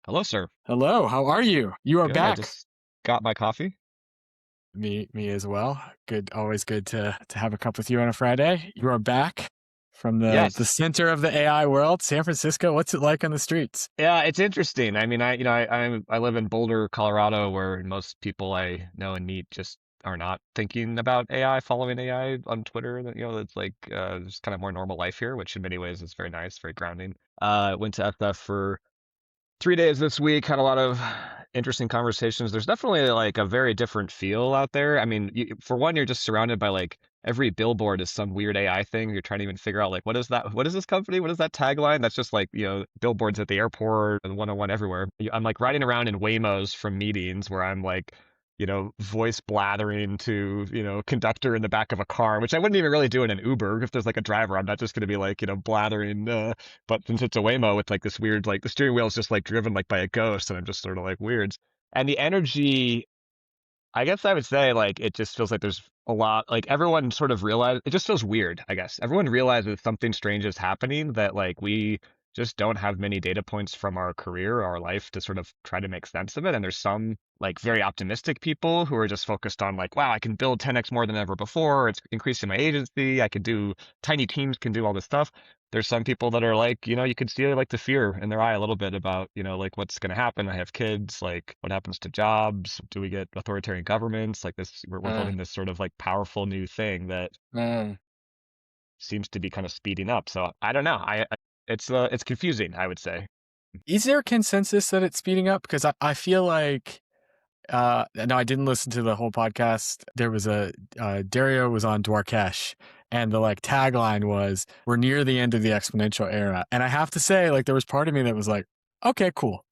Hello, sir. Hello, how are you? You are Good. I back. just got my coffee. Me as well. Good, always good to have a cup with you on a Friday. You are back from the Yes. center of the AI world, San Francisco. What's it like on the streets? Yeah, it's interesting. I mean, I live in Boulder, Colorado, where most people I know and meet just are not thinking about AI, following AI on Twitter. It's like just kind of more normal life here, which in many ways is very nice, very grounding. Went to SF for 3 days this week, had a lot of interesting conversations. There's definitely like a very different feel out there. I mean, for one, you're just surrounded by like every billboard is some weird AI thing. You're trying to even figure out like what is that? What is this company? What is that tagline? That's just like, billboards at the airport and 101 everywhere. I'm like riding around in Waymos from meetings where I'm like, voice blathering to, conductor in the back of a car, which I wouldn't even really do in an Uber. If there's like a driver, I'm not just going to be like, blathering, but since it's a Waymo with like this weird, like the steering wheel is just like driven like by a ghost, and I'm just sort of like weird. And the energy, I guess I would say like it just feels like there's a lot, like everyone sort of realize it just feels weird, I guess. Everyone realizes something strange is happening that like we just don't have many data points from our career or our life to sort of try to make sense of it. And there's some like very optimistic people who are just focused on like, wow, I can build 10x more than ever before. It's increasing my agency. I could do tiny teams can do all this stuff. There's some people that are like, you could see like the fear in their eye a little bit about, like what's going to happen. I have kids, like what happens to jobs? Do we get authoritarian governments? Like this, we're Uh, building this sort of like powerful new thing that uh, seems to be kind of speeding up. So I don't know. It's confusing, I would say. is there a consensus that it's speeding up? Because I feel like no, I didn't listen to the whole podcast. There was Dario was on Dwarkesh, and the like tagline was, "We're near the end of the exponential era." And I have to say, like, there was part of me that was like, "Okay, cool."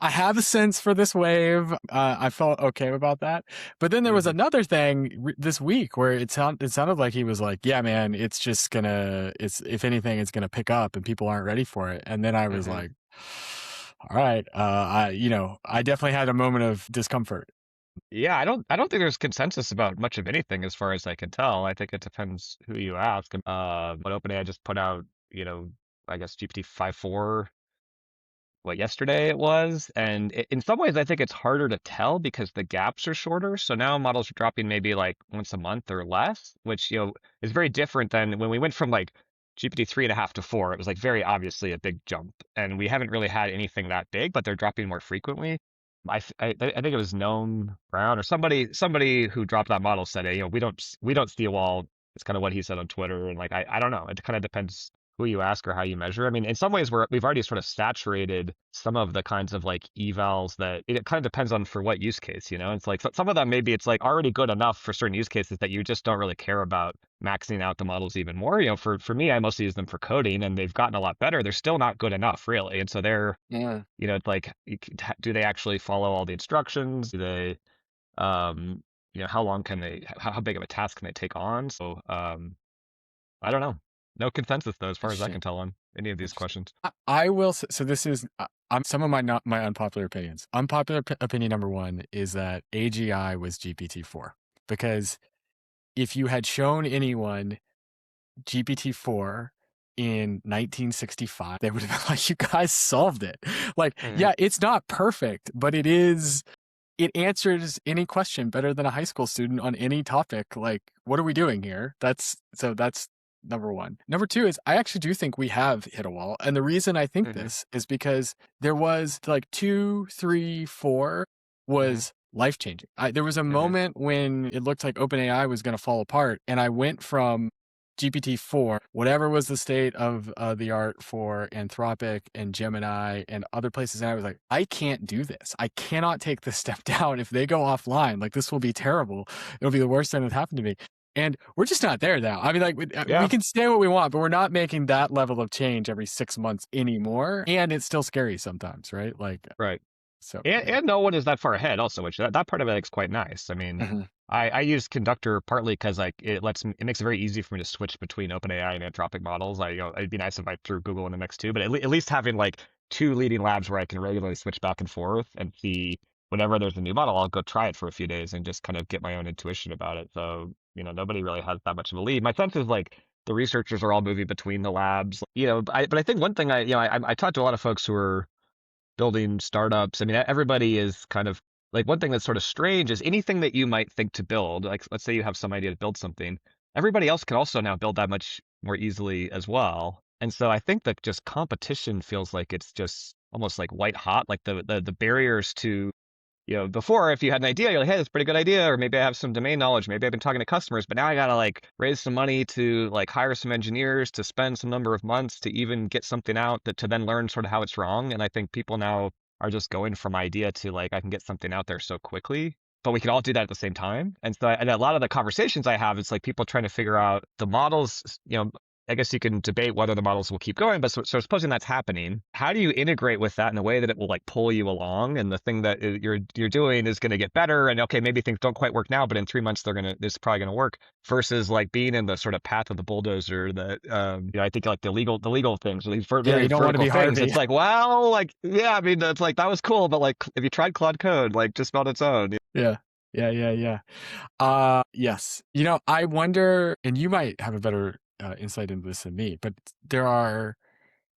I have a sense for this wave. I felt okay about that. But then there was Hmm. another thing this week where it sounded like he was like, "Yeah, man, it's just gonna, it's if anything, it's gonna pick up, and people aren't ready for it." And then I was Hmm. like, all right. I definitely had a moment of discomfort. Yeah, I don't think there's consensus about much of anything as far as I can tell. I think it depends who you ask. But OpenAI just put out, I guess GPT 5.4 what yesterday it was, and in some ways I think it's harder to tell because the gaps are shorter. So now models are dropping maybe like once a month or less, which is very different than when we went from like GPT 3.5 to 4. It was like very obviously a big jump, and we haven't really had anything that big, but they're dropping more frequently. I think it was Noam Brown or somebody who dropped that model said, hey, we don't see a wall. It's kind of what he said on Twitter, and like I don't know. It kind of depends who you ask or how you measure. I mean, in some ways, we've already sort of saturated some of the kinds of like evals that it kind of depends on for what use case, It's like some of them maybe it's like already good enough for certain use cases that you just don't really care about maxing out the models even more. For me, I mostly use them for coding, and they've gotten a lot better. They're still not good enough, really, and so they're Yeah. it's like do they actually follow all the instructions? Do they how long can they how big of a task can they take on? So I don't know. No consensus though, as far as I Interesting. can tell on any of these Interesting. questions. I will. So this is I'm some of my not my unpopular opinions. Unpopular opinion number one is that AGI was GPT-4 because if you had shown anyone GPT-4 in 1965, they would have been like, "You guys solved it." Like, Hmm. yeah, it's not perfect, but it answers any question better than a high school student on any topic. Like, what are we doing here? That's number one. Number two is I actually do think we have hit a wall. And the reason I think Hmm. this is because there was like two, three, four Hmm. was life changing. There was a Hmm. moment when it looked like OpenAI was going to fall apart. And I went from GPT-4, whatever was the state of the art for Anthropic and Gemini and other places. And I was like, I can't do this. I cannot take this step down. If they go offline, like this will be terrible. It'll be the worst thing that happened to me. And we're just not there now. I mean, like we Yeah, can say what we want, but we're not making that level of change every 6 months anymore. And it's still scary sometimes, right? Like, right. so And yeah. and no one is that far ahead also, which that part of it is quite nice. I mean, Mhm. I use Conductor partly because like it makes it very easy for me to switch between OpenAI and Anthropic models. It'd be nice if I threw Google in the mix too, but at least having like two leading labs where I can regularly switch back and forth and see whenever there's a new model, I'll go try it for a few days and just kind of get my own intuition about it. So, nobody really has that much of a lead. My sense is like the researchers are all moving between the labs, but I think one thing I talked to a lot of folks who are building startups. I mean, everybody is kind of like one thing that's sort of strange is anything that you might think to build, like let's say you have some idea to build something, everybody else can also now build that much more easily as well. And so I think that just competition feels like it's just almost like white hot, like the barriers to before if you had an idea, you're like, hey, that's a pretty good idea, or maybe I have some domain knowledge, maybe I've been talking to customers, but now I gotta like raise some money to like hire some engineers to spend some number of months to even get something out that to then learn sort of how it's wrong. And I think people now are just going from idea to like I can get something out there so quickly. But we can all do that at the same time. And so and a lot of the conversations I have, it's like people trying to figure out the models, I guess you can debate whether the models will keep going, but so supposing that's happening, how do you integrate with that in a way that it will like pull you along, and the thing that you're doing is going to get better, and okay, maybe things don't quite work now, but in 3 months this is probably going to work, versus like being in the sort of path of the bulldozer that I think like the legal things or these Yeah, very you don't want to vertical be things. Harvey. It's like well, like yeah, I mean it's like that was cool, but like if you tried Claude Code, like just on its own. Yeah. Yeah, yeah, yeah. Yes. I wonder, and you might have a better insight into this than me, but there are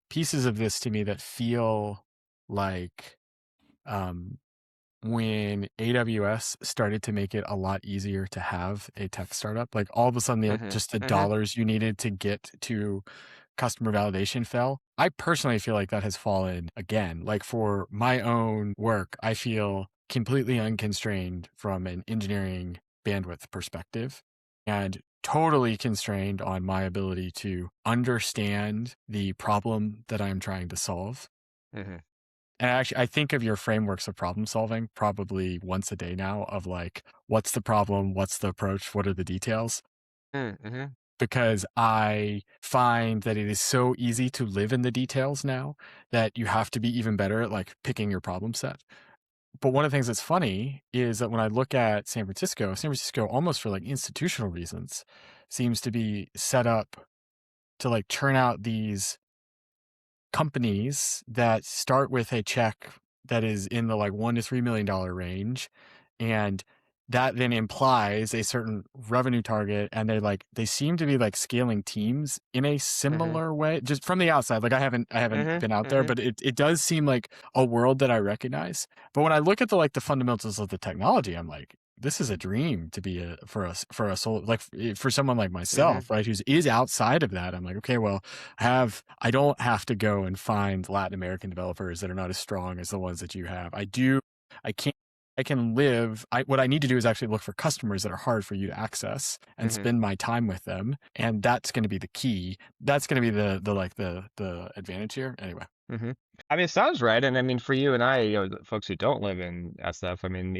pieces of this to me that feel like um, when AWS started to make it a lot easier to have a tech startup, like all of a sudden, Hmm. just the Hmm. dollars you needed to get to customer validation fell. I personally feel like that has fallen again. Like for my own work, I feel completely unconstrained from an engineering bandwidth perspective and totally constrained on my ability to understand the problem that I'm trying to solve. Hmm. And actually, I think of your frameworks of problem solving probably once a day now of like, what's the problem? What's the approach? What are the details? Hmm. Because I find that it is so easy to live in the details now that you have to be even better at like picking your problem set. But one of the things that's funny is that when I look at San Francisco almost for like institutional reasons seems to be set up to like churn out these companies that start with a check that is in the like $1 to $3 million range, and that then implies a certain revenue target, and they seem to be like scaling teams in a Hmm. similar way just from the outside. Like I haven't Hmm. been out there, Hmm. but it does seem like a world that I recognize. But when I look at the fundamentals of the technology, I'm like, this is a dream to be for a soul like for someone like Hmm. myself, right, who is outside of that. I'm like, okay, well, I don't have to go and find Latin American developers that are not as strong as the ones that you have. I can't I can live. What I need to do is actually look for customers that are hard for you to access and Hmm. spend my time with them. And that's going to be the key. That's going to be the advantage here. Anyway. Hmm. I mean, it sounds right. And I mean, for you and I, the folks who don't live in SF, I mean,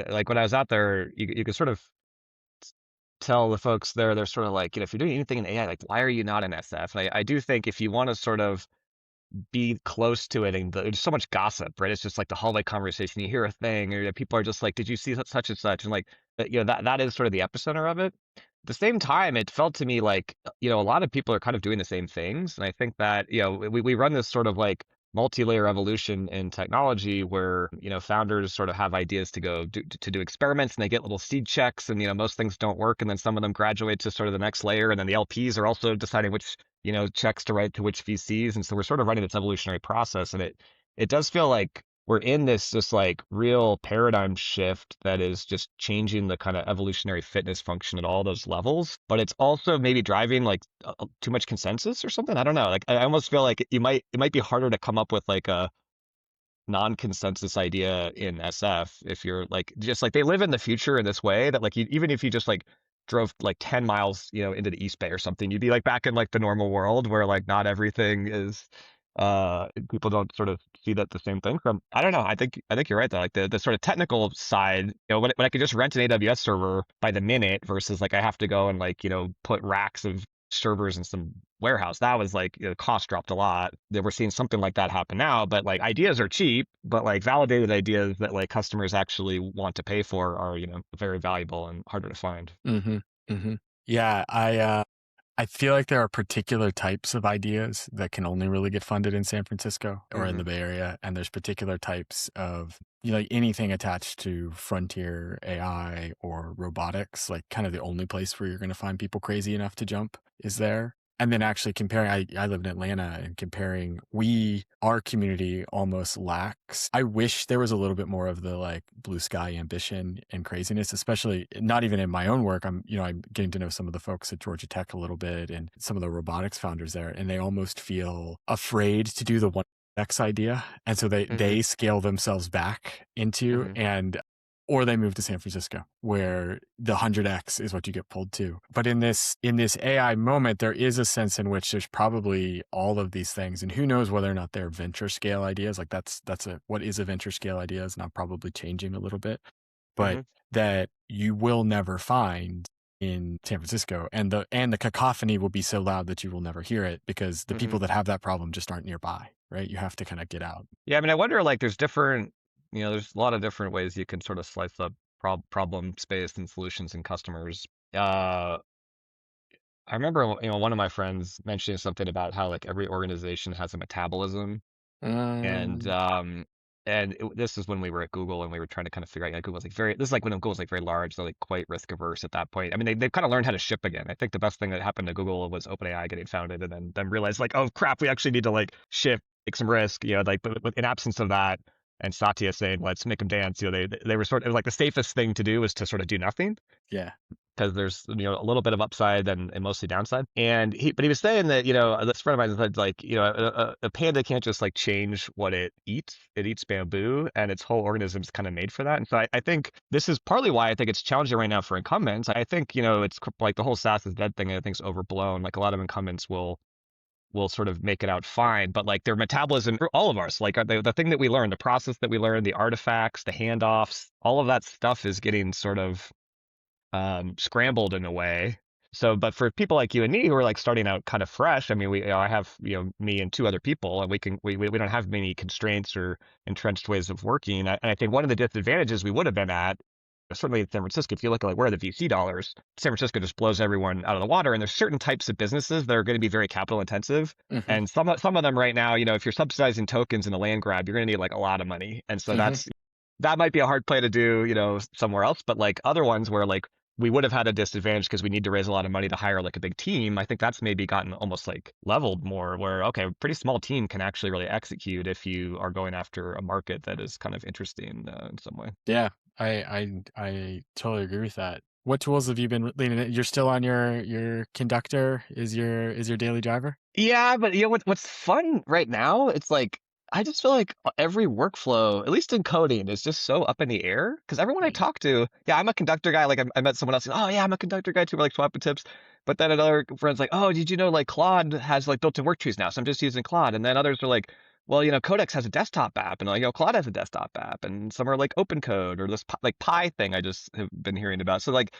like when I was out there, you could sort of tell the folks there, they're sort of like, if you're doing anything in AI, like, why are you not in SF? And I do think if you want to sort of be close to it, and there's so much gossip, right? It's just like the hallway conversation. You hear a thing, or people are just like, "Did you see such and such?" And like that, that is sort of the epicenter of it. At the same time, it felt to me like a lot of people are kind of doing the same things, and I think that we run this sort of like multi-layer evolution in technology where founders sort of have ideas to go do experiments, and they get little seed checks, and most things don't work, and then some of them graduate to sort of the next layer, and then the LPs are also deciding which checks to write to which VCs. And so we're sort of running this evolutionary process. And it does feel like we're in this just like real paradigm shift that is just changing the kind of evolutionary fitness function at all those levels. But it's also maybe driving like too much consensus or something. I don't know. Like I almost feel like it might be harder to come up with like a non-consensus idea in SF if you're like just like they live in the future in this way that like even if you just like drove like 10 miles into the East Bay or something, you'd be like back in like the normal world where like not everything is people don't sort of see that the same thing from. I don't know. I think you're right though. Like the sort of technical side, when I could just rent an AWS server by the minute versus like I have to go and like put racks of servers in some warehouse. That was like cost dropped a lot. That we're seeing something like that happen now, but like ideas are cheap, but like validated ideas that like customers actually want to pay for are very valuable and harder to find. Mm-hmm. Mm-hmm. Yeah. I feel like there are particular types of ideas that can only really get funded in San Francisco or in Hmm. the Bay Area. And there's particular types of, like anything attached to frontier AI or robotics, like kind of the only place where you're going to find people crazy enough to jump is there. and then actually comparing, I live in Atlanta, and comparing, our community almost lacks. I wish there was a little bit more of the like blue sky ambition and craziness, especially not even in my own work. I'm getting to know some of the folks at Georgia Tech a little bit and some of the robotics founders there, and they almost feel afraid to do the one X idea. And so Hmm. they scale themselves back into, Hmm. and or they move to San Francisco, where the 100x is what you get pulled to. But in this AI moment, there is a sense in which there's probably all of these things, and who knows whether or not they're venture scale ideas. Like that's a what is a venture scale idea is now probably changing a little bit, but Hmm. that you will never find in San Francisco, and the cacophony will be so loud that you will never hear it because the Hmm. people that have that problem just aren't nearby, right? You have to kind of get out. Yeah, I mean, I wonder, like, there's different, there's a lot of different ways you can sort of slice up problem space and solutions and customers. Uh, I remember, one of my friends mentioning something about how like every organization has a metabolism, and Mm, this is when we were at Google and we were trying to kind of figure out, Google's like very, this is like when Google's like very large, they're like quite risk averse at that point. I mean, they've kind of learned how to ship again. I think the best thing that happened to Google was OpenAI getting founded and then them realize like, oh crap, we actually need to like ship, take some risk, like, but in absence of that, and Satya saying, let's make them dance, they were sort of like the safest thing to do was to sort of do nothing yeah. because there's a little bit of upside and mostly downside. And he was saying that this friend of mine said like a panda can't just like change what it eats. It eats bamboo, and its whole organism's kind of made for that. And so I think this is partly why I think it's challenging right now for incumbents. I think it's like the whole SaaS is dead thing. I think is overblown. Like a lot of incumbents will sort of make it out fine, but like their metabolism, all of ours, like the thing that we learn, the process that we learn, the artifacts, the handoffs, all of that stuff is getting sort of scrambled in a way. So, but for people like you and me who are like starting out kind of fresh, I mean, I have, me and two other people, and we don't have many constraints or entrenched ways of working. And I think one of the disadvantages we would have been at, certainly in San Francisco, if you look at like where are the VC dollars, San Francisco just blows everyone out of the water. And there's certain types of businesses that are going to be very capital intensive. Hmm. And some of them right now, if you're subsidizing tokens in a land grab, you're going to need like a lot of money. And so Hmm. that might be a hard play to do, somewhere else. But like other ones where like we would have had a disadvantage because we need to raise a lot of money to hire like a big team. I think that's maybe gotten almost like leveled more where, okay, a pretty small team can actually really execute if you are going after a market that is kind of interesting in some way. Yeah, I totally agree with that. What tools have you been leaning in? You're still on your conductor is your daily driver? Yeah, but what's fun right now? It's like I just feel like every workflow, at least in coding, is just so up in the air. Because everyone I Mm. talk to, yeah, I'm a conductor guy. Like I met someone else, oh yeah, I'm a conductor guy too. We're like swapping tips. But then another friend's like, oh, did you know like Claude has like built-in work trees now? So I'm just using Claude. And then others are like, well, Codex has a desktop app, and like, Claude has a desktop app, and some are like open code or this like Pi thing I just have been hearing about. So like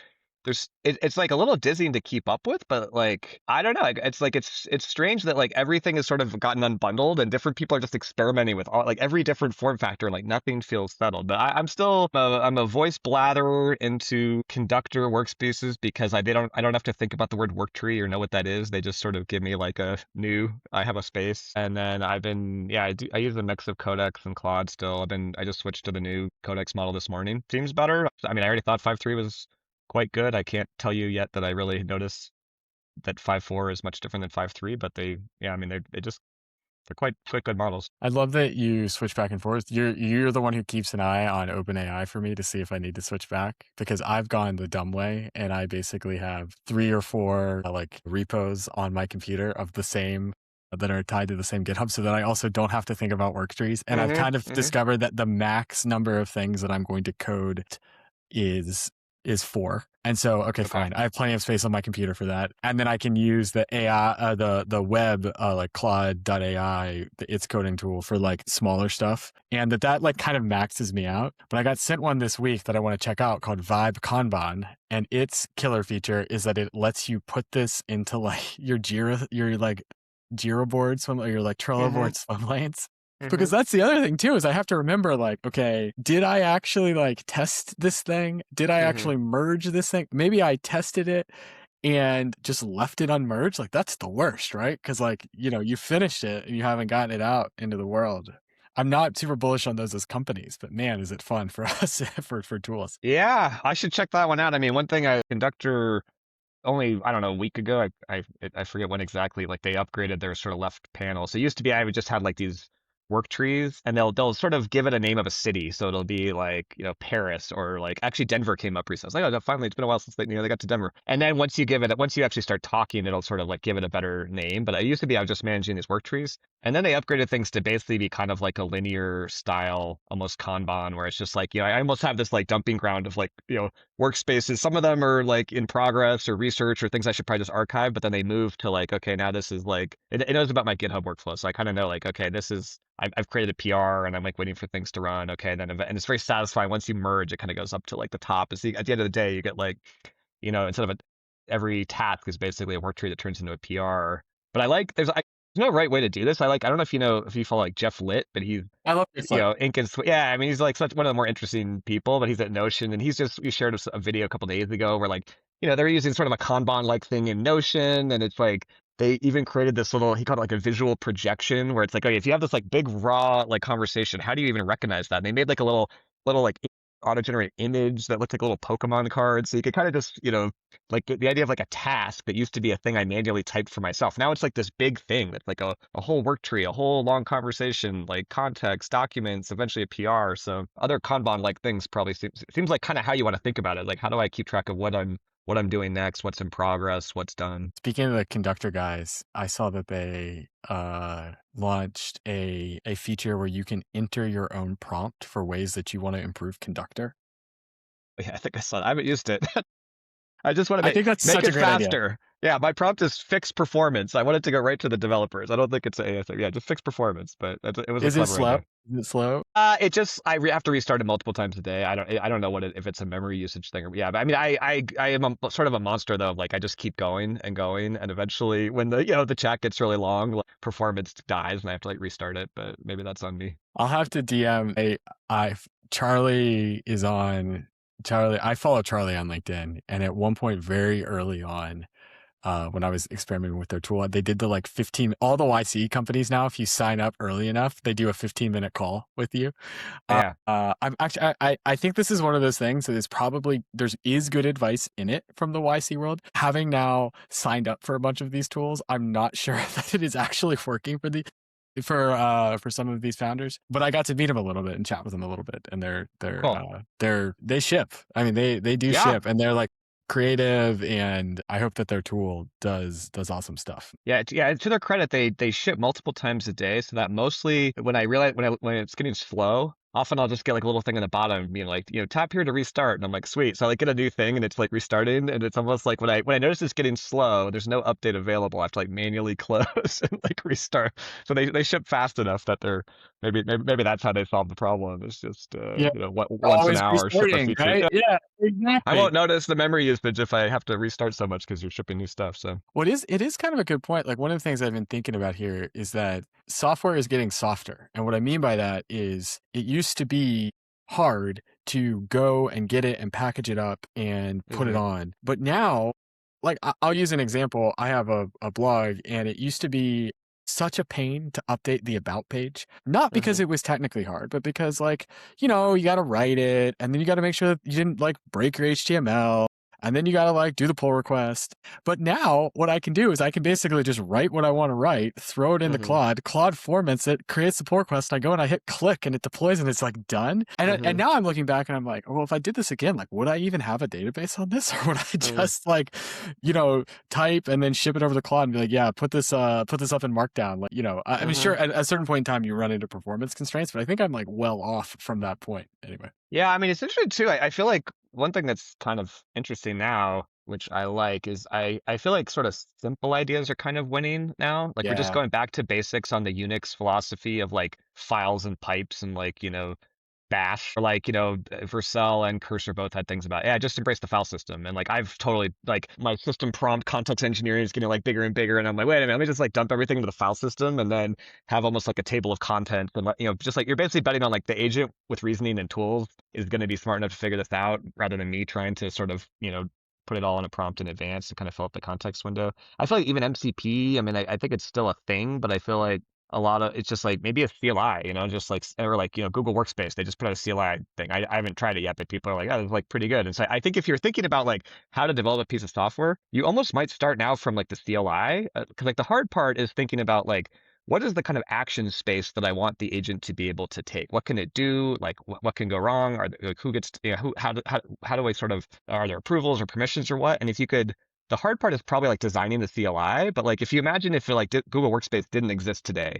it's like a little dizzying to keep up with, but like I don't know. It's like it's strange that like everything has sort of gotten unbundled and different people are just experimenting with all like every different form factor. And like nothing feels settled. But I'm still I'm a voice blather into conductor workspaces because I don't have to think about the word work tree or know what that is. They just sort of give me like a new I have a space. And then I've been I use a mix of Codex and Claude still. I just switched to the new Codex model this morning. Seems better. I mean I already thought 5.3 was quite good. I can't tell you yet that I really notice that 5.4 is much different than 5.3, but I mean, they're quite good models. I love that you switch back and forth. You're the one who keeps an eye on OpenAI for me to see if I need to switch back because I've gone the dumb way and I basically have 3 or 4 like repos on my computer of the same that are tied to the same GitHub so that I also don't have to think about work trees. And I've Hmm. kind of Hmm. discovered that the max number of things that I'm going to code is is 4. And so, okay, Okay. fine. I have plenty of space on my computer for that. And then I can use the AI, the web, like Claude.ai, its coding tool for like smaller stuff. And that like kind of maxes me out. But I got sent one this week that I want to check out called Vibe Kanban. And its killer feature is that it lets you put this into like your like Jira board swim, or your like Trello Hmm. board swim lanes. Hmm. Because that's the other thing too, is I have to remember like, okay, did I actually like test this thing? Did I Hmm. actually merge this thing? Maybe I tested it and just left it unmerged. Like that's the worst, right? Because like, you finished it and you haven't gotten it out into the world. I'm not super bullish on those as companies, but man, is it fun for us for tools. Yeah, I should check that one out. I mean, one thing I conductor only, I don't know, a week ago, I forget when exactly, like they upgraded their sort of left panel. So it used to be I would just had like these work trees, and they'll sort of give it a name of a city. So it'll be like, Paris, or like actually Denver came up recently. I was like, oh, finally, it's been a while since they got to Denver. And then once you actually start talking, it'll sort of like give it a better name. But it used to be I was just managing these work trees. And then they upgraded things to basically be kind of like a linear style, almost Kanban, where it's just like, I almost have this like dumping ground of like, workspaces. Some of them are like in progress or research or things I should probably just archive, but then they move to like, okay, now this is like, it knows about my GitHub workflow. So I kind of know like, okay, I've created a PR and I'm like waiting for things to run. Okay. And it's very satisfying. Once you merge, it kind of goes up to like the top. At the end of the day, you get like, instead of every task is basically a work tree that turns into a PR. But there's no right way to do this. I don't know if you follow like Jeff Litt, but he's I love your flip. Ink and yeah, I mean, he's like such one of the more interesting people, but he's at Notion, and he shared a video a couple days ago where like, they're using sort of a Kanban like thing in Notion, and it's like they even created this little, he called it like a visual projection, where it's like, okay, if you have this like big raw like conversation, how do you even recognize that? And they made like a little like auto generate image that looked like a little Pokemon card, so you could kind of just, like the idea of like a task that used to be a thing I manually typed for myself. Now it's like this big thing that's like a whole work tree, a whole long conversation, like context, documents, eventually a PR. So other Kanban like things probably seems like kind of how you want to think about it. Like, how do I keep track of what I'm doing next, what's in progress, what's done? Speaking of the conductor guys, I saw that they launched a feature where you can enter your own prompt for ways that you want to improve conductor. Yeah, I think I saw that. I haven't used it. I just want to I think that's make such a it great idea. faster. Yeah, my prompt is fix performance. I want it to go right to the developers. I don't think it's a ASA. Yeah, just fix performance. But it was a Is it clever slow? idea. Is it slow? Have to restart it multiple times a day. I don't know if it's a memory usage thing or, yeah. But I mean, I am sort of a monster though. Like I just keep going and going, and eventually when the chat gets really long, like, performance dies, and I have to like restart it. But maybe that's on me. I'll have to DM I Charlie is on Charlie. I follow Charlie on LinkedIn, and at one point, very early on, when I was experimenting with their tool, they did the like 15. All the YC companies now, if you sign up early enough, they do a 15-minute call with you. Yeah. I'm actually, I think this is one of those things that is probably is good advice in it from the YC world. Having now signed up for a bunch of these tools, I'm not sure that it is actually working for some of these founders, but I got to meet them a little bit and chat with them a little bit, and Cool. they ship. I mean, they do Yeah. ship, and they're like creative, and I hope that their tool does awesome stuff. Yeah, yeah. To their credit, they ship multiple times a day, so that mostly when I realize when it's getting slow, often I'll just get like a little thing in the bottom being like, tap here to restart, and I'm like, sweet. So I like get a new thing, and it's like restarting, and it's almost like when I notice it's getting slow, there's no update available. I have to like manually close and like restart. So they ship fast enough that they're maybe that's how they solve the problem. It's just Yeah, once an always hour ship a restarting, feature. right? Yeah, I exactly. won't notice the memory usage if I have to restart so much because you're shipping new stuff. So It is kind of a good point. Like one of the things I've been thinking about here is that software is getting softer. And what I mean by that is it used to be hard to go and get it and package it up and put it hmm on. But now, like I'll use an example. I have a blog, and it used to be such a pain to update the about page. Not because hmm it was technically hard, but because like, you got to write it, and then you got to make sure that you didn't like break your HTML. And then you got to like do the pull request. But now what I can do is I can basically just write what I want to write, throw it into hmm Claude. Claude formats it, creates the pull request. And I go and I hit click, and it deploys, and it's like done. And hmm now I'm looking back and I'm like, well, if I did this again, like, would I even have a database on this, or would I hmm just like, type and then ship it over to Claude and be like, yeah, put this up in Markdown. Like, I mean, hmm sure, at a certain point in time you run into performance constraints, but I think I'm like well off from that point anyway. Yeah, I mean, it's interesting too. I feel like one thing that's kind of interesting now, which I like, is I feel like sort of simple ideas are kind of winning now. Like we're just Yeah. going back to basics on the Unix philosophy of like files and pipes and like, Bash, or like, Vercel and Cursor both had things about, yeah, just embrace the file system. And like I've totally like my system prompt context engineering is getting like bigger and bigger. And I'm like, wait a minute, let me just like dump everything into the file system and then have almost like a table of contents. And just like you're basically betting on like the agent with reasoning and tools is going to be smart enough to figure this out rather than me trying to sort of, put it all in a prompt in advance to kind of fill up the context window. I feel like even MCP, I mean, I think it's still a thing, but I feel like a lot of it's just like maybe a CLI, just like or like Google Workspace. They just put out a CLI thing. I haven't tried it yet, but people are like, oh, it's like pretty good. And so I think if you're thinking about like how to develop a piece of software, you almost might start now from like the CLI, because like the hard part is thinking about like what is the kind of action space that I want the agent to be able to take? What can it do? Like what can go wrong? Like who gets who how do I sort of are there approvals or permissions or what? And if you could the hard part is probably like designing the CLI, but like if you imagine if like Google Workspace didn't exist today,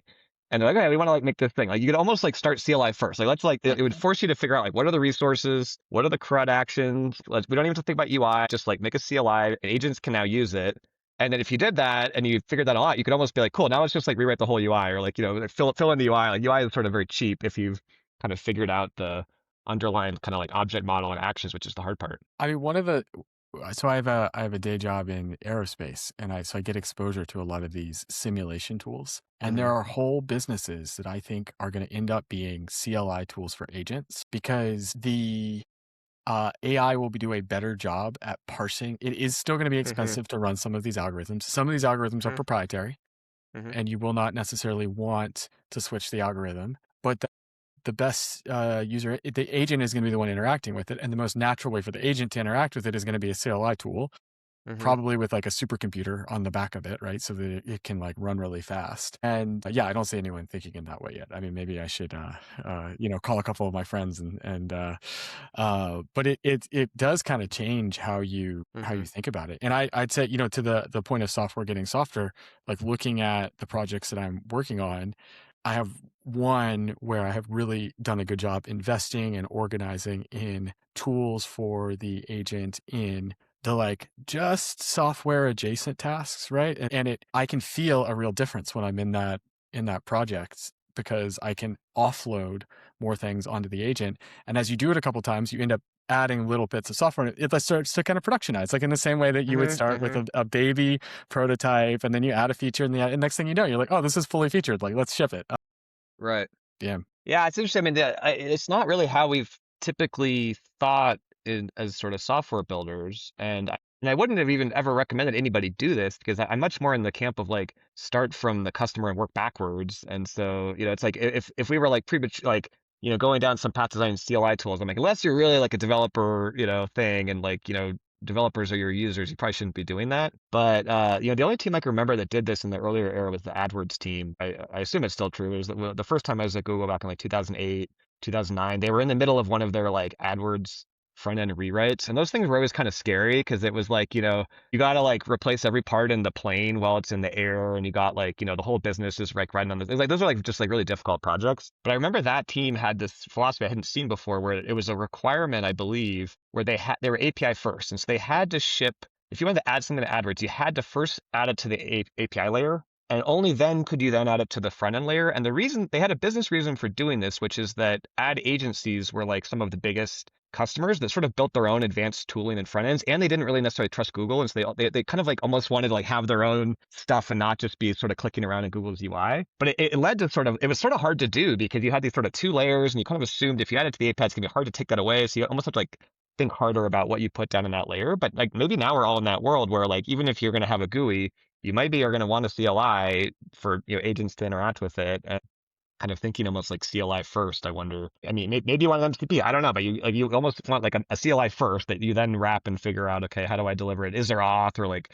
and they're like, okay, we want to like make this thing, like you could almost like start CLI first. Like let's like it would force you to figure out like what are the resources, what are the CRUD actions. We don't even have to think about UI. Just like make a CLI, and agents can now use it. And then if you did that and you figured that out, you could almost be like, cool, now let's just like rewrite the whole UI or like fill in the UI. Like UI is sort of very cheap if you've kind of figured out the underlying kind of like object model and actions, which is the hard part. I mean, one of the so I have a day job in aerospace, and I get exposure to a lot of these simulation tools. And there Hmm. are whole businesses that I think are going to end up being CLI tools for agents because the AI will do a better job at parsing. It is still going to be Hmm. expensive to run some of these algorithms. Some of these algorithms are Hmm. proprietary, Hmm. and you will not necessarily want to switch the algorithm. But the best the agent is going to be the one interacting with it. And the most natural way for the agent to interact with it is going to be a CLI tool, Hmm. probably with like a supercomputer on the back of it, right? So that it can like run really fast. And yeah, I don't see anyone thinking in that way yet. I mean, maybe I should, call a couple of my friends but it does kind of change how you Hmm. think about it. And I'd say, to the point of software getting softer, like looking at the projects that I'm working on, I have one where I have really done a good job investing and organizing in tools for the agent in the like just software adjacent tasks, right? And I can feel a real difference when I'm in that project because I can offload more things onto the agent. And as you do it a couple times, you end up adding little bits of software. And it starts to kind of productionize, like in the same way that you would Hmm. start with Hmm. a baby prototype, and then you add a feature, and next thing you know, you're like, oh, this is fully featured. Like, let's ship it. Right. Yeah. Yeah, it's interesting. I mean, it's not really how we've typically thought as sort of software builders, and I wouldn't have even ever recommended anybody do this because I'm much more in the camp of like start from the customer and work backwards. And so, it's like if we were like like going down some path design CLI tools, I'm like, unless you're really like a developer, thing, and like developers are your users, you probably shouldn't be doing that. But the only team I can remember that did this in the earlier era was the AdWords team. I assume it's still true. It was the first time I was at Google back in like 2008, 2009. They were in the middle of one of their like AdWords front end rewrites, and those things were always kind of scary because it was like you got to like replace every part in the plane while it's in the air, and you got like the whole business is like riding on this. It's like those are like just like really difficult projects. But I remember that team had this philosophy I hadn't seen before, where it was a requirement, I believe, where they were API first, and so they had to ship. If you wanted to add something to AdWords, you had to first add it to the API layer, and only then could you then add it to the front end layer. And the reason they had a business reason for doing this, which is that ad agencies were like some of the biggest customers that sort of built their own advanced tooling and front ends, and they didn't really necessarily trust Google, and so they kind of like almost wanted to like have their own stuff and not just be sort of clicking around in Google's UI. But it led to it was sort of hard to do because you had these sort of two layers, and you kind of assumed if you add it to the API, it's gonna be hard to take that away. So you almost have to like think harder about what you put down in that layer. But like maybe now we're all in that world where like even if you're gonna have a GUI, you might be are gonna want a CLI for agents to interact with it. And kind of thinking almost like CLI first. I wonder. I mean, maybe you want an MCP. I don't know, but you almost want like a CLI first that you then wrap and figure out. Okay, how do I deliver it? Is there auth or like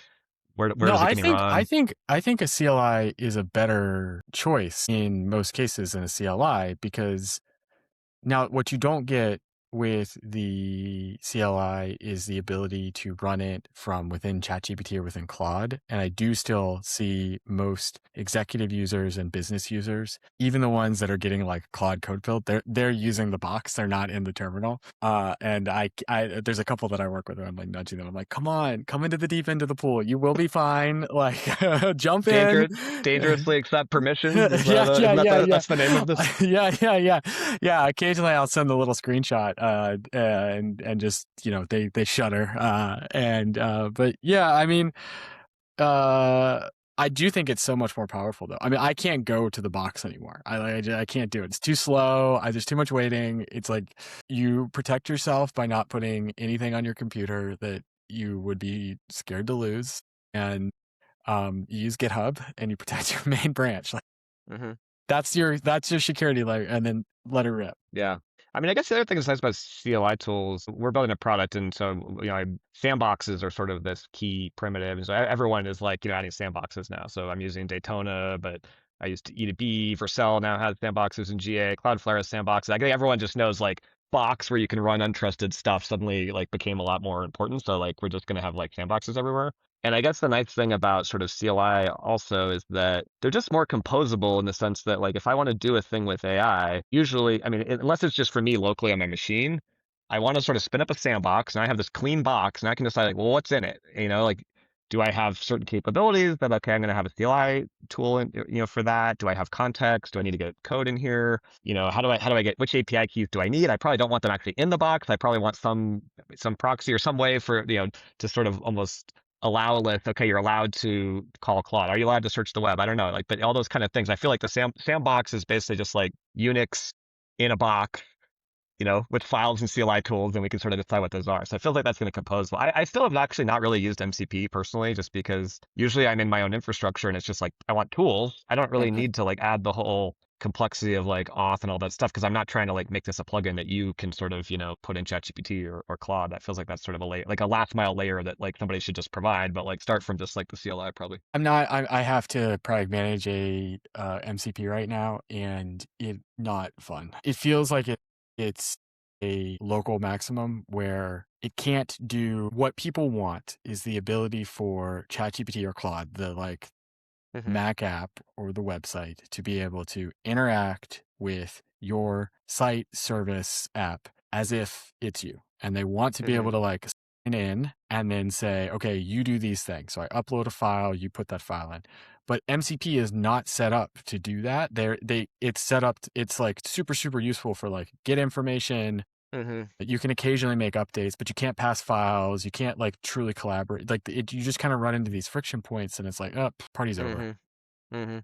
where No, is it getting run? I think a CLI is a better choice in most cases than a CLI because now, what you don't get with the CLI is the ability to run it from within ChatGPT or within Claude. And I do still see most executive users and business users, even the ones that are getting like Claude code build, they're using the box. They're not in the terminal. And there's a couple that I work with where I'm like nudging them. I'm like, come on, come into the deep end of the pool. You will be fine. Like, jump in. Dangerous, dangerously accept permissions. Is Yeah, that yeah, isn't that yeah, yeah. that's the name of this? Yeah. Occasionally I'll send a little screenshot, and just, they shudder. But yeah, I mean, uh, I do think it's so much more powerful though. I mean, I can't go to the box anymore. I can't do it. It's too slow. There's too much waiting. It's like you protect yourself by not putting anything on your computer that you would be scared to lose. And you use GitHub and you protect your main branch. That's your security layer, and then let it rip. Yeah. I mean, I guess the other thing that's nice about CLI tools, we're building a product, and so sandboxes are sort of this key primitive. And so everyone is like, adding sandboxes now. So I'm using Daytona, but I used E2B. Vercel now has sandboxes in GA. Cloudflare has sandboxes. I think everyone just knows like box where you can run untrusted stuff suddenly like became a lot more important. So like we're just gonna have like sandboxes everywhere. And I guess the nice thing about sort of CLI also is that they're just more composable in the sense that, like, if I want to do a thing with AI, usually, I mean, unless it's just for me locally on my machine, I want to sort of spin up a sandbox and I have this clean box and I can decide, like, well, what's in it? Like, do I have certain capabilities that, okay, I'm going to have a CLI tool, for that? Do I have context? Do I need to get code in here? How do I get, which API keys do I need? I probably don't want them actually in the box. I probably want some proxy or some way for, to sort of almost allow a list. Okay, you're allowed to call Claude. Are you allowed to search the web? I don't know. Like, but all those kind of things. I feel like the sandbox is basically just like Unix in a box, with files and CLI tools, and we can sort of decide what those are. So I feel like that's going to compose well. I still have actually not really used MCP personally, just because usually I'm in my own infrastructure and it's just like I want tools. I don't really need to like add the whole complexity of like auth and all that stuff because I'm not trying to like make this a plugin that you can sort of put in ChatGPT or Claude. That feels like that's sort of a layer, like a last mile layer that like somebody should just provide, but like start from just like the CLI probably. I have to probably manage a MCP right now, and it not fun. It feels like it's a local maximum where it can't do what people want is the ability for ChatGPT or Claude, the like Hmm. Mac app or the website, to be able to interact with your site service app as if it's you. And they want to be Hmm. able to like sign in and then say, okay, you do these things. So I upload a file, you put that file in. But MCP is not set up to do that. It's set up, it's like super, super useful for like get information. Hmm. You can occasionally make updates, but you can't pass files. You can't like truly collaborate. Like you just kind of run into these friction points, and it's like, oh, party's over. Hmm. Hmm.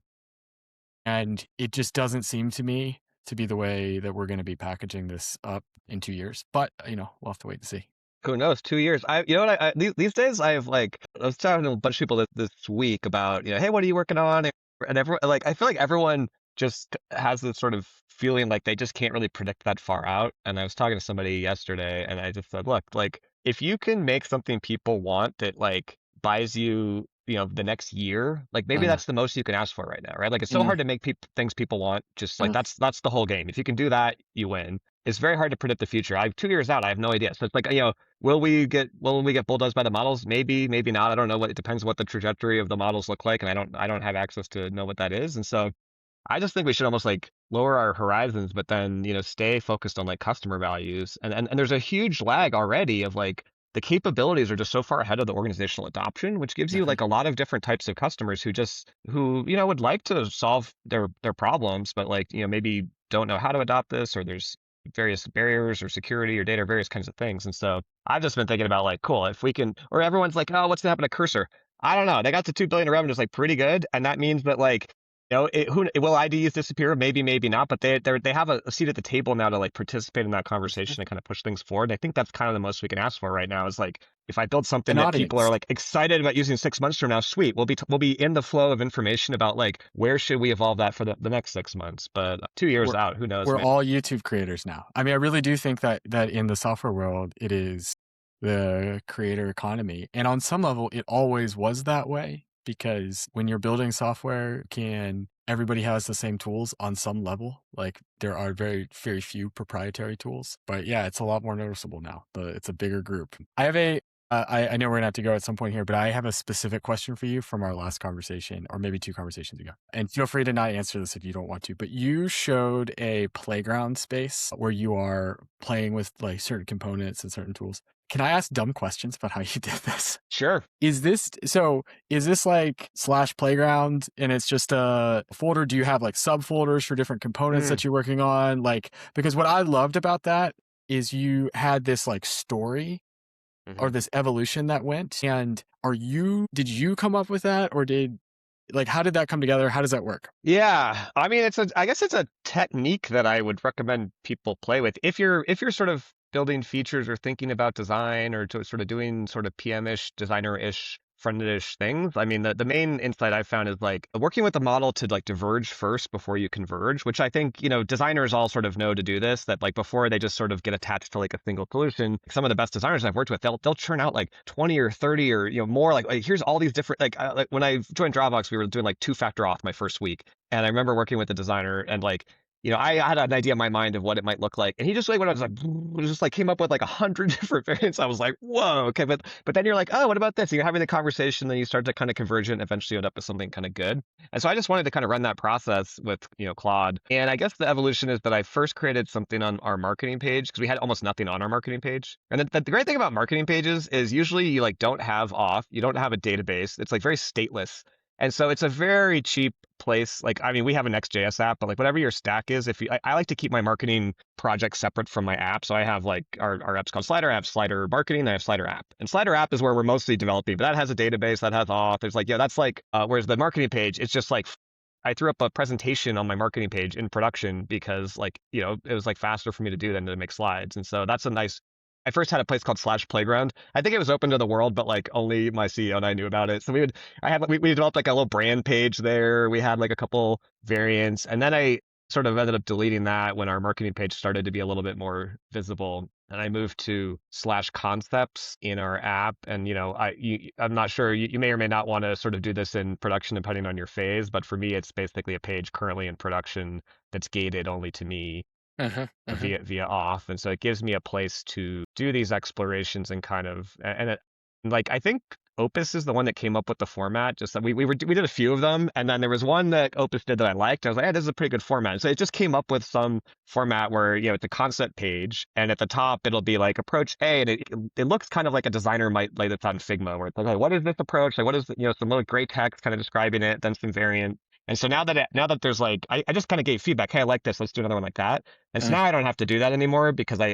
And it just doesn't seem to me to be the way that we're going to be packaging this up in 2 years. But, we'll have to wait and see. Who knows? 2 years. You know what? These days I have like I was talking to a bunch of people this week about hey, what are you working on? And everyone like I feel like everyone just has this sort of feeling like they just can't really predict that far out. And I was talking to somebody yesterday, and I just said, look, like if you can make something people want that like buys you the next year, like maybe Mm, that's the most you can ask for right now, right? Like it's so mm, hard to make things people want. Just like mm. that's the whole game. If you can do that, you win. It's very hard to predict the future. I have 2 years out. I have no idea. So it's like, will we get bulldozed by the models? Maybe, maybe not. I don't know. What it depends what the trajectory of the models look like, and I don't have access to know what that is. And so I just think we should almost like lower our horizons, but then, stay focused on like customer values. And there's a huge lag already of like the capabilities are just so far ahead of the organizational adoption, which gives you Mhm. like a lot of different types of customers who would like to solve their problems, but like, maybe don't know how to adopt this, or there's various barriers or security or data or various kinds of things. And so I've just been thinking about like, cool, if we can, or everyone's like, oh, what's gonna happen to Cursor? I don't know. They got to 2 billion in revenue, is like pretty good, and that means that like will IDs disappear? Maybe, maybe not. But they have a seat at the table now to like participate in that conversation and kind of push things forward. And I think that's kind of the most we can ask for right now. Is like if I build something An that people are audience. like excited about using 6 months from now, sweet. We'll be in the flow of information about like where should we evolve that for the next 6 months. But 2 years We're out, who knows, we're man? all YouTube creators now. I mean, I really do think that in the software world, it is the creator economy. And on some level, it always was that way, because when you're building software, can everybody has the same tools on some level. Like there are very, very few proprietary tools. But yeah, it's a lot more noticeable now. It's a bigger group. I know we're gonna have to go at some point here, but I have a specific question for you from our last conversation, or maybe two conversations ago. And feel free to not answer this if you don't want to. But you showed a playground space where you are playing with like certain components and certain tools. Can I ask dumb questions about how you did this? Sure. Is this like slash playground and it's just a folder? Do you have like subfolders for different components Mm, that you're working on? Like, because what I loved about that is you had this like story or hmm this evolution that went. And did you come up with that, or how did that come together? How does that work? Yeah, I mean, I guess it's a technique that I would recommend people play with if you're sort of building features or thinking about design or to sort of doing sort of PM-ish, designer-ish front-ish things. I mean, the main insight I found is like working with the model to like diverge first before you converge, which I think, designers all sort of know to do this, that like before they just sort of get attached to like a single solution. Some of the best designers I've worked with, they'll churn out like 20 or 30 or, more like here's all these different, like when I joined Dropbox, we were doing like two-factor auth my first week. And I remember working with the designer and like, I had an idea in my mind of what it might look like, and he just like when I was like, just like came up with like 100 different variants. I was like, whoa, okay, but then you're like, oh, what about this? And you're having the conversation, then you start to kind of converge it, and eventually end up with something kind of good. And so I just wanted to kind of run that process with Claude. And I guess the evolution is that I first created something on our marketing page because we had almost nothing on our marketing page. And the great thing about marketing pages is usually you like don't have auth, you don't have a database. It's like very stateless. And so it's a very cheap place. Like, I mean, we have an Next.js app, but like whatever your stack is, if you, I like to keep my marketing project separate from my app. So I have like our app's called Slider. I have Slider Marketing, and I have Slider App. And Slider App is where we're mostly developing, but that has a database, that has auth. There's like, that's like, whereas the marketing page, it's just like, I threw up a presentation on my marketing page in production because like, it was like faster for me to do than to make slides. And so that's a nice, I first had a place called Slash Playground. I think it was open to the world, but like only my CEO and I knew about it. So we developed like a little brand page there. We had like a couple variants, and then I sort of ended up deleting that when our marketing page started to be a little bit more visible. And I moved to Slash Concepts in our app. And I'm not sure, you may or may not want to sort of do this in production depending on your phase, but for me, it's basically a page currently in production that's gated only to me Uh-huh, uh-huh. via auth, and so it gives me a place to do these explorations and kind of like I think Opus is the one that came up with the format. Just that we did a few of them, and then there was one that Opus did that I liked. I was like, this is a pretty good format. So it just came up with some format where it's a concept page, and at the top it'll be like approach A, and it looks kind of like a designer might lay this on Figma, where it's like, what is this approach? Like, what is some little gray text kind of describing it, then some variant. And so now that there's like, I just kind of gave feedback. Hey, I like this. Let's do another one like that. And so Uh, now I don't have to do that anymore because I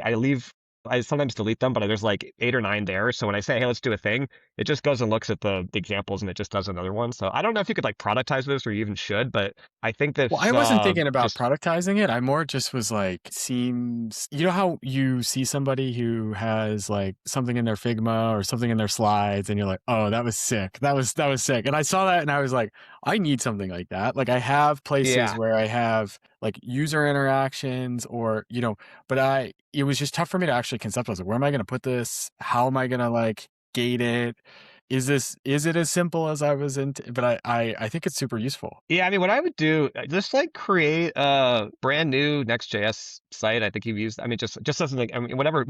sometimes delete them, but there's like 8 or 9 there. So when I say, hey, let's do a thing, it just goes and looks at the examples and it just does another one. So I don't know if you could like productize this or you even should, but I think Well, this I wasn't thinking about just, productizing it. I more just was like, seems, you know how you see somebody who has like something in their Figma or something in their slides and you're like, oh, that was sick. That was sick. And I saw that and I was like, I need something like that. Like I have places yeah. where I have like user interactions or, but it was just tough for me to actually conceptualize. Like, where am I going to put this? How am I going to like gate it? Is it as simple as I was into? But I think it's super useful. Yeah, I mean, what I would do, just like create a brand new Next.js site. I think you've used, I mean, just as like, I mean, whatever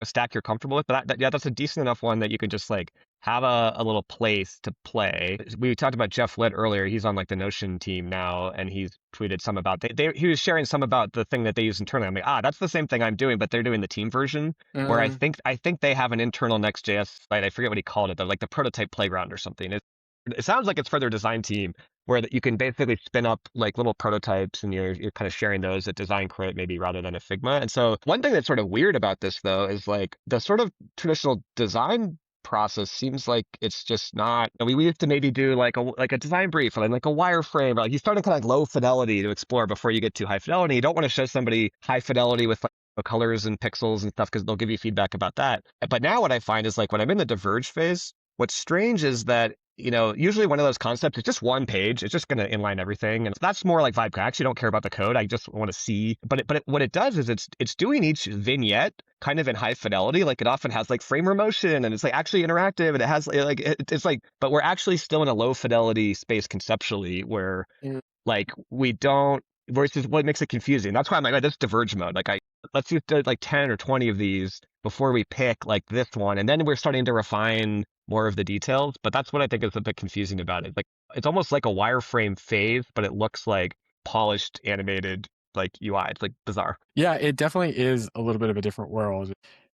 stack you're comfortable with. But yeah, that's a decent enough one that you can just like have a little place to play. We talked about Jeff Litt earlier. He's on like the Notion team now, and he's tweeted some about he was sharing some about the thing that they use internally. I'm like, that's the same thing I'm doing, but they're doing the team version where I Mm. think they have an internal Next.js site. I forget what he called it, though, like the prototype playground or something. It sounds like it's for their design team where you can basically spin up like little prototypes and you're kind of sharing those at Design Crit maybe rather than a Figma. And so one thing that's sort of weird about this though is like the sort of traditional design process seems like it's just not. We used to maybe do like a design brief or like a wireframe, or like you start in kind of like low fidelity to explore before you get to high fidelity. You don't want to show somebody high fidelity with like the colors and pixels and stuff because they'll give you feedback about that. But now what I find is like when I'm in the diverge phase, what's strange is that usually one of those concepts is just one page. It's just going to inline everything. And that's more like vibe. I actually don't care about the code. I just want to see. What it does is it's doing each vignette kind of in high fidelity. Like it often has like framer motion and it's like actually interactive and it has like, it's like, but we're actually still in a low fidelity space conceptually where Mm. like we don't, versus what makes it confusing. That's why I'm like, oh, this diverge mode. Like let's do like 10 or 20 of these before we pick like this one. And then we're starting to refine more of the details. But that's what I think is a bit confusing about it. Like it's almost like a wireframe phase, but it looks like polished animated like UI. It's like bizarre. Yeah, it definitely is a little bit of a different world.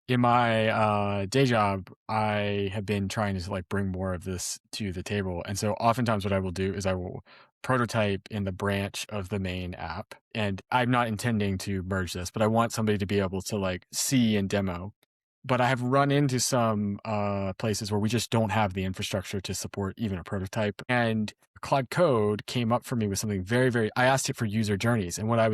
In my day job, I have been trying to like bring more of this to the table. And so oftentimes what I will do is I will prototype in the branch of the main app. And I'm not intending to merge this, but I want somebody to be able to like see and demo. but I have run into some places where we just don't have the infrastructure to support even a prototype. And Claude Code came up for me with something very, very. I asked it for user journeys, and what I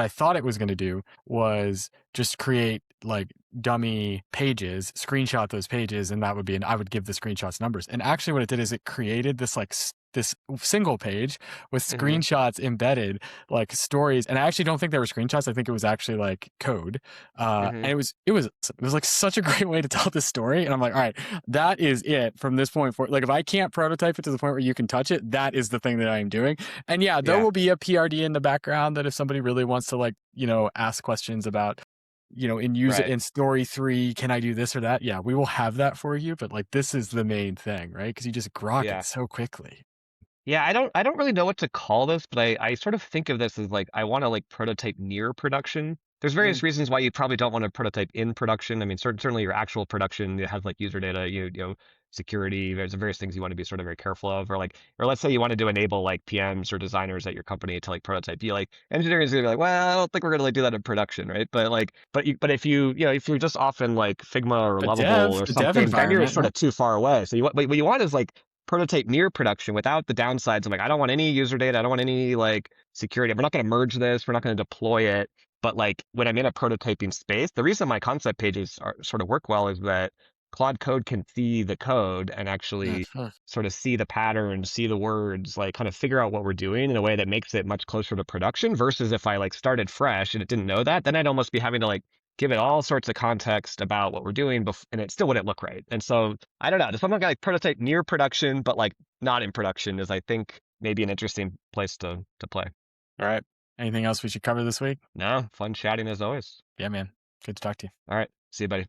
thought it was going to do was just create like dummy pages, screenshot those pages, and that would be, and I would give the screenshots numbers. And actually, what it did is it created this like this single page with Hmm. screenshots embedded, like stories. And I actually don't think they were screenshots. I think it was actually like code. Hmm. And it was like such a great way to tell the story. And I'm like, all right, that is it from this point forward. Like if I can't prototype it to the point where you can touch it, that is the thing that I am doing. And yeah, there Yeah. will be a PRD in the background that if somebody really wants to like, ask questions about, Right. in story 3, can I do this or that? Yeah, we will have that for you. But like this is the main thing, right? Because you just grok it Yeah. so quickly. Yeah, I don't really know what to call this, but I sort of think of this as like I want to like prototype near production. There's Mm, various reasons why you probably don't want to prototype in production. I mean, certainly your actual production it has like user data, security. There's various things you want to be sort of very careful of, or let's say you wanted to enable like PMs or designers at your company to like prototype. You like engineering is gonna be like, well, I don't think we're gonna like do that in production, right? But like, but if you're just off in like Figma or Lovable or a dev something, then you're environment. sort Yep. of too far away. So what you want is like prototype near production without the downsides. I'm like, I don't want any user data. I don't want any like security. We're not going to merge this. We're not going to deploy it. But like when I'm in a prototyping space, the reason my concept pages sort of work well is that Claude Code can see the code and actually Mhm. sort of see the patterns, see the words, like kind of figure out what we're doing in a way that makes it much closer to production versus if I like started fresh and it didn't know that, then I'd almost be having to like give it all sorts of context about what we're doing and it still wouldn't look right. And so I don't know. Just something like prototype near production, but like not in production is I think maybe an interesting place to play. All right. Anything else we should cover this week? No, fun chatting as always. Yeah, man. Good to talk to you. All right. See you, buddy.